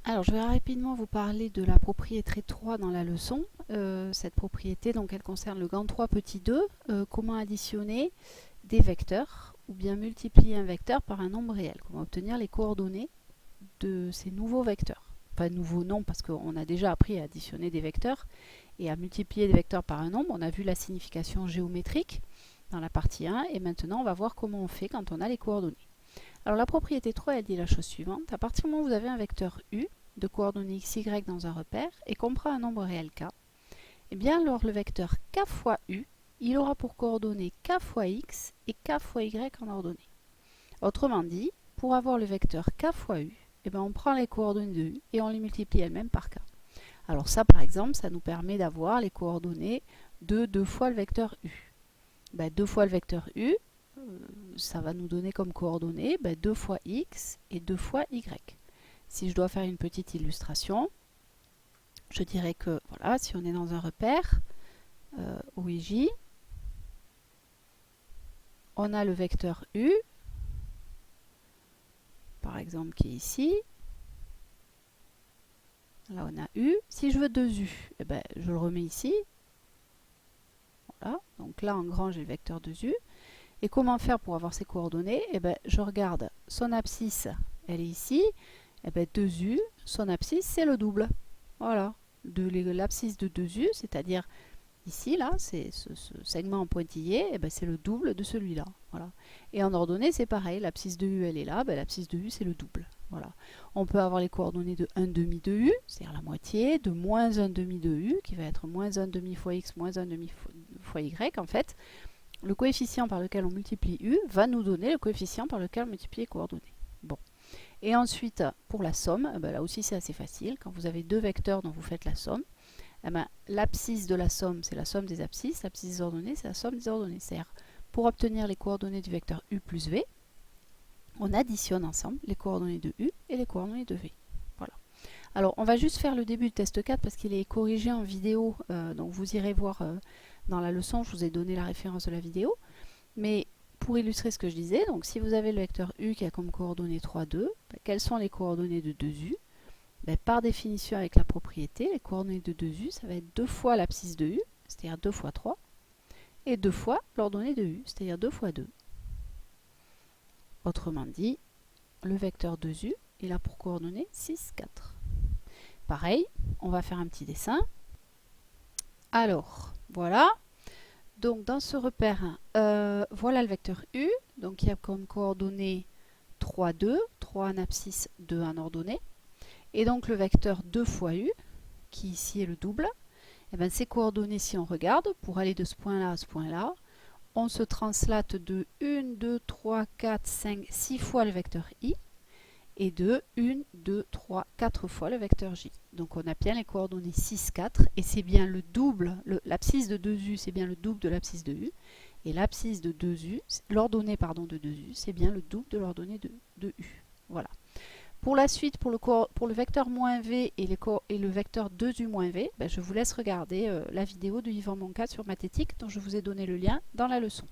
Alors, je vais rapidement vous parler de la propriété 3 dans la leçon. Cette propriété, donc, elle concerne le grand 3 petit 2. Comment additionner des vecteurs ou bien multiplier un vecteur par un nombre réel. Comment obtenir les coordonnées de ces nouveaux vecteurs. Enfin, nouveaux non, parce qu'on a déjà appris à additionner des vecteurs et à multiplier des vecteurs par un nombre. On a vu la signification géométrique dans la partie 1 et maintenant on va voir comment on fait quand on a les coordonnées. Alors la propriété 3, elle dit la chose suivante. À partir du moment où vous avez un vecteur u de coordonnées x, y dans un repère et qu'on prend un nombre réel k, eh bien alors le vecteur k fois u, il aura pour coordonnées k fois x et k fois y en ordonnée. Autrement dit, pour avoir le vecteur k fois u, eh bien on prend les coordonnées de u et on les multiplie elles-mêmes par k. Alors ça par exemple, ça nous permet d'avoir les coordonnées de 2 fois le vecteur u. 2 fois le vecteur u, ça va nous donner comme coordonnées 2 fois x et 2 fois y. Si je dois faire une petite illustration, je dirais que voilà, si on est dans un repère OIJ, on a le vecteur u, par exemple qui est ici. Là on a u. Si je veux 2u, eh ben, je le remets ici. Voilà, donc là en grand j'ai le vecteur 2u. Et comment faire pour avoir ces coordonnées? Eh ben, je regarde son abscisse, elle est ici. Eh ben, 2u, son abscisse c'est le double. Voilà, de l'abscisse de 2u, c'est-à-dire ici, là, c'est ce segment en pointillé, eh ben, c'est le double de celui-là. Voilà. Et en ordonnée, c'est pareil, l'abscisse de u, elle est là, ben, l'abscisse de u, c'est le double. Voilà. On peut avoir les coordonnées de 1 demi de u, c'est-à-dire la moitié, de moins 1 demi de u, qui va être moins 1 demi fois x, moins 1 demi fois y, en fait. Le coefficient par lequel on multiplie u va nous donner le coefficient par lequel on multiplie les coordonnées. Bon. Et ensuite, pour la somme, ben, là aussi c'est assez facile. Quand vous avez deux vecteurs dont vous faites la somme, eh ben, l'abscisse de la somme, c'est la somme des abscisses. L'abscisse des ordonnées, c'est la somme des ordonnées. C'est-à-dire, pour obtenir les coordonnées du vecteur u plus v, on additionne ensemble les coordonnées de u et les coordonnées de v. Voilà. Alors, on va juste faire le début du test 4 parce qu'il est corrigé en vidéo. Donc, vous irez voir dans la leçon, je vous ai donné la référence de la vidéo. Mais pour illustrer ce que je disais, donc si vous avez le vecteur u qui a comme coordonnées 3, 2, quelles sont les coordonnées de 2u? Par définition, avec la propriété, les coordonnées de 2u, ça va être 2 fois l'abscisse de u, c'est-à-dire 2 fois 3, et 2 fois l'ordonnée de u, c'est-à-dire 2 fois 2. Autrement dit, le vecteur 2u, il a pour coordonnées 6, 4. Pareil, on va faire un petit dessin. Alors, voilà. Donc, dans ce repère, voilà le vecteur u. Donc, il y a comme coordonnées 3, 2, 3 en abscisse, 2 en ordonnée. Et donc, le vecteur 2 fois u, qui ici est le double, et bien, ces coordonnées, si on regarde, pour aller de ce point-là à ce point-là, on se translate de 1, 2, 3, 4, 5, 6 fois le vecteur i, et de 1, 2, 3, 4 fois le vecteur j. Donc on a bien les coordonnées 6, 4, et c'est bien le double, l'abscisse de 2u, c'est bien le double de l'abscisse de u, et l'abscisse de 2u, l'ordonnée pardon de 2u, c'est bien le double de l'ordonnée de u. Voilà. Pour la suite, pour le vecteur moins v et le vecteur 2u moins v, je vous laisse regarder la vidéo de Yvan Moncat sur mathétique dont je vous ai donné le lien dans la leçon.